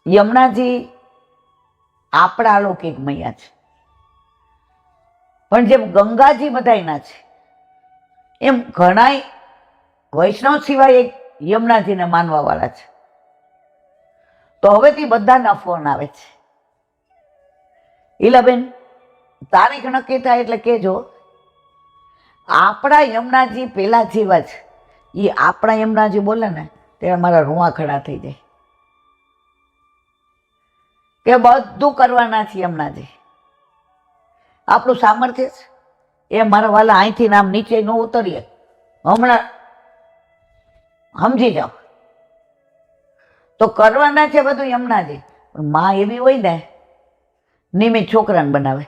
યમુનાજી આપણા અલૌકિક મૈયા છે, પણ જેમ ગંગાજી બધાયના છે એમ ઘણાય વૈષ્ણવ સિવાય એક યમુનાજીને માનવા વાળા છે. તો હવેથી બધાના ફોન આવે છે, ઈલાબેન તારીખ નક્કી થાય એટલે કેજો. આપણા યમુનાજી પેલા જેવા છે, એ આપણા યમુનાજી બોલે ને ત્યારે મારા રૂંવા ખડા થઈ જાય કે બધું કરવાના છે યમુનાજી. આપણું સામર્થ્ય છે એ મારા વાલા અહીંથી નામ નીચે ન ઉતરીએ, હમણાં સમજી જાઓ. તો કરવાના છે બધું યમુનાજી. પણ માં એવી હોય ને નિમિત છોકરાને બનાવે.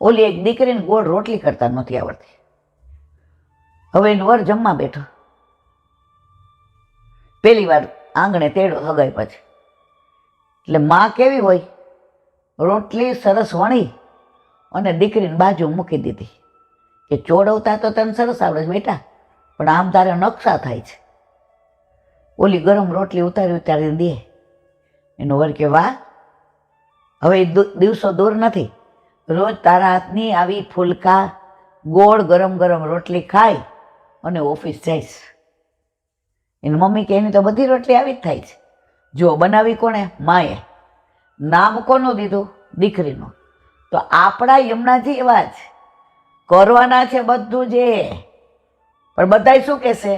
ઓલી એક દીકરીને ગોળ રોટલી કરતા નથી આવડતી, હવે એનો વર જમવા બેઠો, પેલી વાર આંગણે તેડો હગાઈ પછી. એટલે માં કેવી હોય, રોટલી સરસ વણી અને દીકરીને બાજુ મૂકી દીધી કે ચોડવતા તો તને સરસ આવડે છે બેટા, પણ આમ તારે નકશા થાય છે. ઓલી ગરમ રોટલી ઉતારી ઉતારી દે. એનો વર કે વાહ, હવે દિવસો દૂર નથી, રોજ તારા હાથની આવી ફૂલકા ગોળ ગરમ ગરમ રોટલી ખાઈ અને ઓફિસ જઈશ. એની મમ્મી કે એની તો બધી રોટલી આવી જ થાય છે. જો બનાવી કોણે? માએ. નામ કોનું દીધું? દીકરીનું. તો આપણા યમુનાજી એવા જ કરવાના છે બધું જે. પણ બધાય શું કહેશે?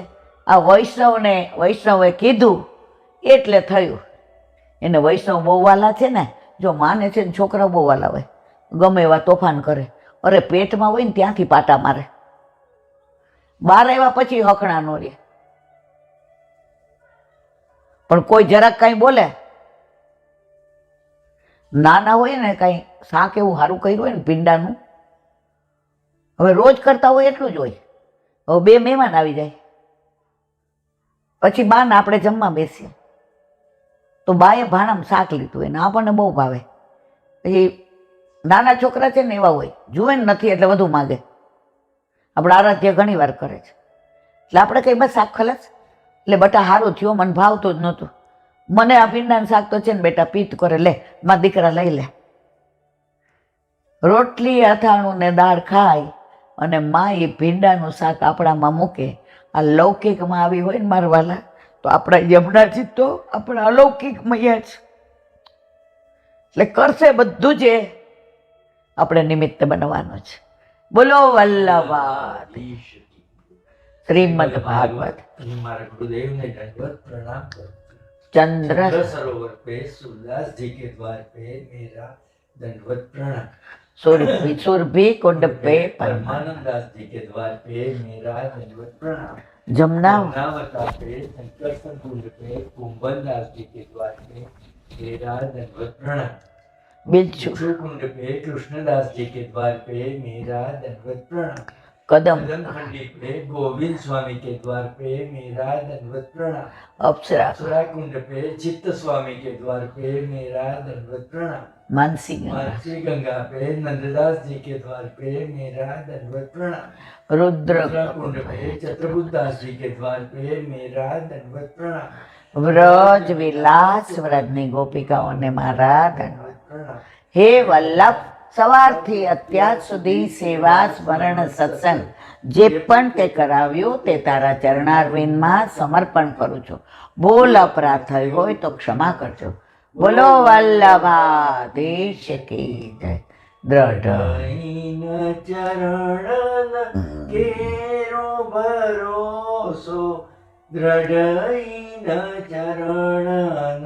આ વૈષ્ણવે કીધું એટલે થયું. એને વૈષ્ણવ બહુ વાલા છે ને, જો માને છે ને છોકરા બહુ વાલા હોય, ગમે એવા તોફાન કરે, અરે પેટમાં હોય ને ત્યાંથી પાટા મારે, બહાર આવ્યા પછી હખણા નો રહે. પણ કોઈ જરાક કાંઈ બોલે, નાના હોય ને કાંઈ શાક એવું સારું કર્યું હોય ને ભીંડાનું, હવે રોજ કરતા હોય એટલું જ હોય, હવે બે મહેમાન આવી જાય પછી બા ને આપણે જમવા બેસીએ તો બાએ ભાણામાં શાક લીધું એને આપણને બહુ ભાવે. પછી નાના છોકરા છે ને એવા હોય, જુએ ને નથી એટલે વધુ માગે. આપણા આરાધ્ય ઘણી વાર કરે છે, એટલે આપણે કઈ બસ શાક ખલાસ, એટલે બટા સારું થયો, મને ભાવતું જ નહોતું, મને આ ભીંડાનું શાક તો છે ને બેટા પિત્ત કરે, લે મારા દીકરા લઈ લે. રોટલી અથાણું ને દાળ ખાય અને માં એ ભીંડાનું શાક આપણામાં મૂકે. આ લૌકિકમાં આવી હોય ને મારા વાલા, તો આપણા યમુનાજી તો આપણા અલૌકિક મૈયા છે. એટલે કરશે બધું જે આપણે નિમિત્ત બનવાનું છે. બોલો વલ્લભા શ્રીમદ ભાગવત. મારા ગુરુદેવને દંડવત प्रणाम करो। चंद्र सरोवर पे सूरदास जी के द्वार पे मेरा दंडवत प्रणाम। सुरभि कुंड पे परमानंद दास जी के द्वार पे मेरा दंडवत प्रणाम। जमुनावता पे संकर्षण कुंड पे कुंभन दास जी के द्वार पे मेरा दंडवत प्रणाम। बिच्छू कुंड पे कृष्णदास जी के द्वार पे मेरा दंडवत प्रणाम। कदम खंडी पे गोविंद स्वामी के द्वार पे मेरा दंडवत प्रणाम। अप्सरा कुंड पे चित्त स्वामी के द्वार पे मेरा दंडवत प्रणाम। मानसी गंगा पे नंददास जी के द्वार पे मेरा दंडवत प्रणाम। रुद्र कुंड पे चतुर्बुद्ध दास जी के द्वार पे मेरा दंडवत प्रणाम। व्रज विलास व्रजनी गोपिकाओने मारा दंडवत प्रणाम। हे वल्लभ, સવારથી અત્યાર સુધી સેવા સ્મરણ સત્સંગ જે પણ તે કરાવ્યું તે તારા ચરણારવિંદમાં સમર્પણ કરું છું. ભૂલ અપરાધ થઈ હોય તો ક્ષમા કરજો. બોલો વલ્લભાધીશ કી જય. દ્રઢ ચરણ કેરો ભરોસો, દ્રઢ ચરણ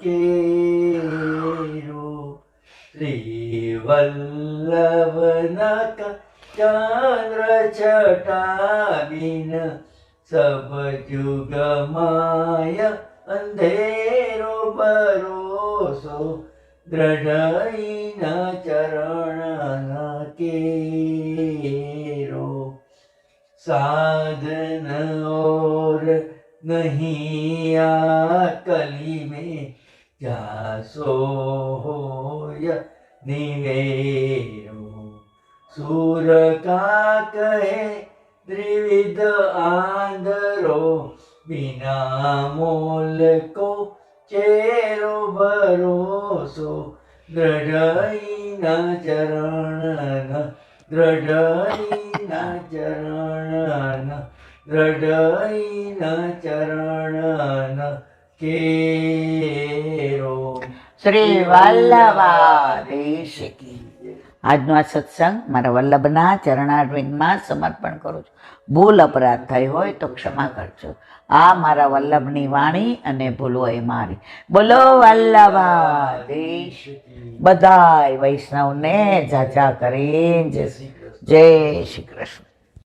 કેરો. श्री वल्लभनक चंद्र छटाबिन सब जुग माया अंधेरो भरोसो, दृढ़ चरण केरो. साधन और नहीं आ कली में जासो होय निवेरो, સુર કા કહે ત્રિવિધ આંધરો બિના મોલ કો ચેરો ભરોસો દ્રઢઈના ચરણ દ્રઢઈના ચરણ દ્રઢઈના ચરણ કેરો. શ્રી વલ્લભાધીશ કી. આજનો આ સત્સંગ મારા વલ્લભના ચરણારવિંદમાં સમર્પણ કરું છું. ભૂલ અપરાધ થઈ હોય તો ક્ષમા કરજો. આ મારા વલ્લભની વાણી અને ભૂલો એ મારી. બોલો વલ્લભાધીશ. બધાય વૈષ્ણવને જાજા કરીને જય શ્રી કૃષ્ણ.